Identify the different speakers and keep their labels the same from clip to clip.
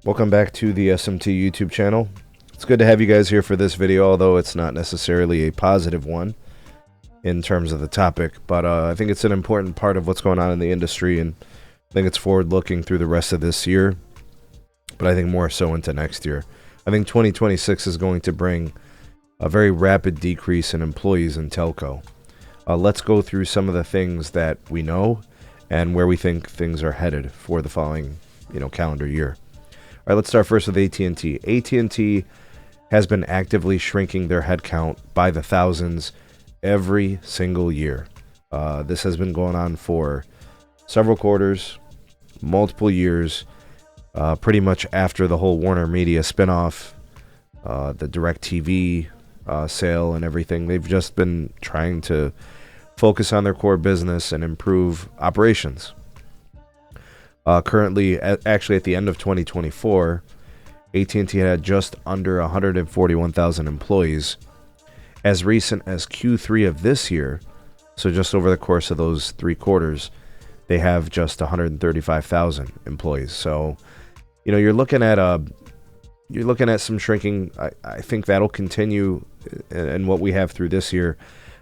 Speaker 1: Welcome back to the SMT YouTube channel. It's good to have you guys here for this video, although it's not necessarily a positive one in terms of the topic, but I think it's an important part of what's going on in the industry, and I think it's forward-looking through the rest of this year, but I think more so into next year. I think 2026 is going to bring a very rapid decrease in employees in telco. Let's go through some of the things that we know and where we think things are headed for the following, calendar year. All right, let's start first with AT&T. AT&T has been actively shrinking their headcount by the thousands every single year. This has been going on for several quarters, multiple years, pretty much after the whole Warner Media spinoff, the DirecTV sale and everything. They've just been trying to focus on their core business and improve operations. Currently, actually at the end of 2024, AT&T had just under 141,000 employees. As recent as Q3 of this year, so just over the course of those 3 quarters, they have just 135,000 employees. So, you're looking at some shrinking. I think that'll continue in what we have through this year,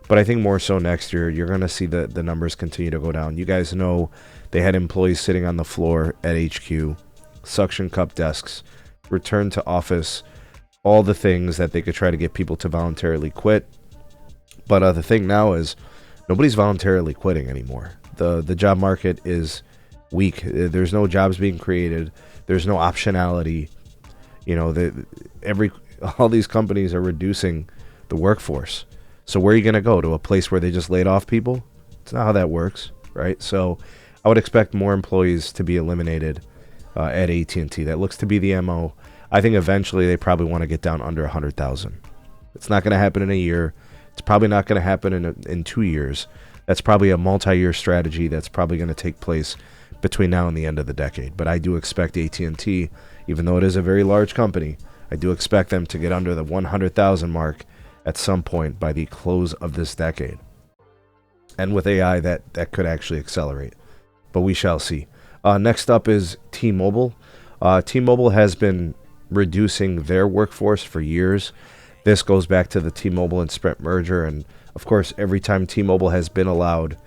Speaker 1: but I think more so next year, you're going to see the numbers continue to go down. You guys know they had employees sitting on the floor at HQ, suction cup desks, return to office, all the things that they could try to get people to voluntarily quit. But the thing now is nobody's voluntarily quitting anymore. The job market is weak. There's no jobs being created. There's no optionality. All these companies are reducing the workforce. So where are you going to go? To a place where they just laid off people? It's not how that works, right? So I would expect more employees to be eliminated at AT&T. That looks to be the MO. I think eventually they probably want to get down under 100,000. It's not going to happen in a year. It's probably not going to happen in 2 years. That's probably a multi-year strategy that's probably going to take place between now and the end of the decade. But I do expect AT&T, even though it is a very large company, I do expect them to get under the 100,000 mark at some point by the close of this decade. And with AI, that could actually accelerate. But we shall see. Next up is T-Mobile. T-Mobile has been reducing their workforce for years. This goes back to the T-Mobile and Sprint merger. And, of course, every time T-Mobile has been allowed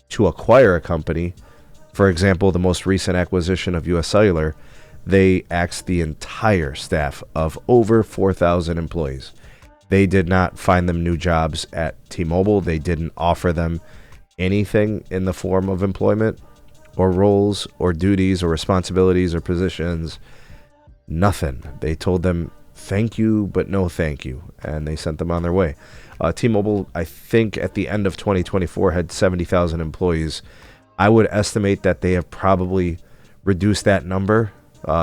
Speaker 1: to acquire a company, for example, the most recent acquisition of US Cellular, they axed the entire staff of over 4,000 employees. They did not find them new jobs at T-Mobile. They didn't offer them anything in the form of employment or roles or duties or responsibilities or positions. Nothing. They told them thank you, but no thank you, and they sent them on their way. T-Mobile, I think at the end of 2024, had 70,000 employees. I would estimate that they have probably reduced that number,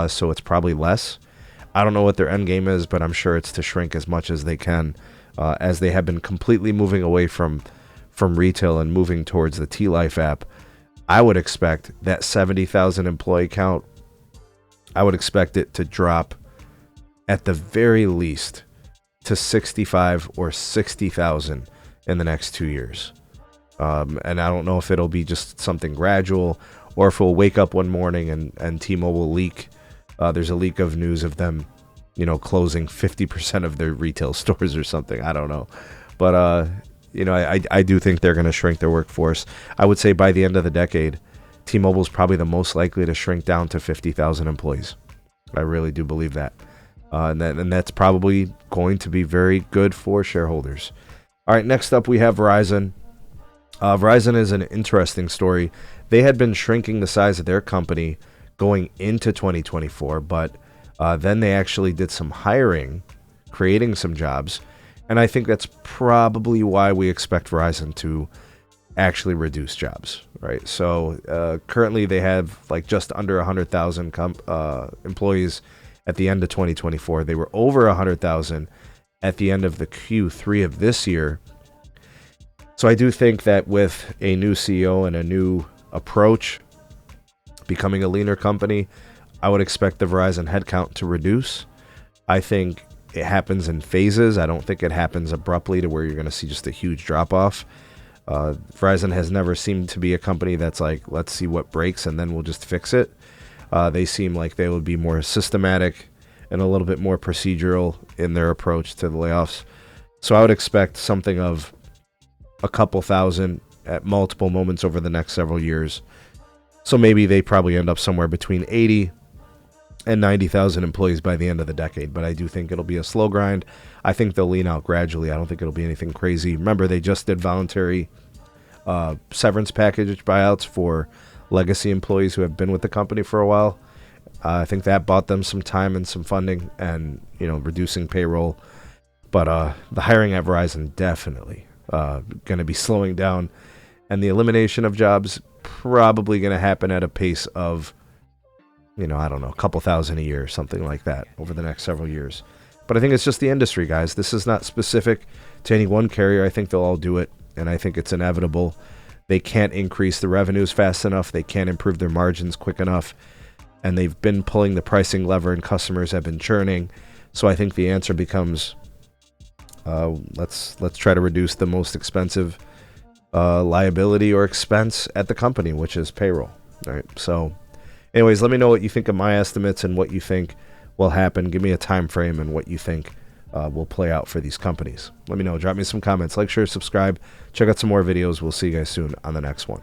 Speaker 1: so it's probably less. I don't know what their end game is, but I'm sure it's to shrink as much as they can, as they have been completely moving away from retail and moving towards the T-Life app. I would expect that 70,000 employee count, I would expect it to drop at the very least to 65 or 60,000 in the next 2 years. And I don't know if it'll be just something gradual or if we'll wake up one morning and T-Mobile leak. There's a leak of news of them, closing 50% of their retail stores or something. I don't know. But, I do think they're going to shrink their workforce. I would say by the end of the decade, T-Mobile is probably the most likely to shrink down to 50,000 employees. I really do believe that. And that's probably going to be very good for shareholders. All right, next up we have Verizon. Verizon is an interesting story. They had been shrinking the size of their company going into 2024, but then they actually did some hiring, creating some jobs. And I think that's probably why we expect Verizon to actually reduce jobs, right? So currently they have just under 100,000 employees at the end of 2024. They were over 100,000 at the end of the Q3 of this year. So I do think that with a new CEO and a new approach, becoming a leaner company, I would expect the Verizon headcount to reduce. I think it happens in phases. I don't think it happens abruptly to where you're going to see just a huge drop-off. Verizon has never seemed to be a company that's like, let's see what breaks and then we'll just fix it. They seem like they would be more systematic and a little bit more procedural in their approach to the layoffs. So I would expect something of a couple thousand at multiple moments over the next several years. So maybe they probably end up somewhere between 80 and 90,000 employees by the end of the decade. But I do think it'll be a slow grind. I think they'll lean out gradually. I don't think it'll be anything crazy. Remember, they just did voluntary severance package buyouts for legacy employees who have been with the company for a while. I think that bought them some time and some funding and, reducing payroll. But the hiring at Verizon definitely going to be slowing down. And the elimination of jobs probably going to happen at a pace of, I don't know, a couple thousand a year, something like that over the next several years. But I think it's just the industry, guys. This is not specific to any one carrier. I think they'll all do it, and I think it's inevitable. They can't increase the revenues fast enough. They can't improve their margins quick enough. And they've been pulling the pricing lever, and customers have been churning. So I think the answer becomes, let's try to reduce the most expensive liability or expense at the company, which is payroll. All right. So anyways, let me know what you think of my estimates and what you think will happen. Give me a time frame and what you think will play out for these companies. Let me know. Drop me some comments. Like, share, subscribe. Check out some more videos. We'll see you guys soon on the next one.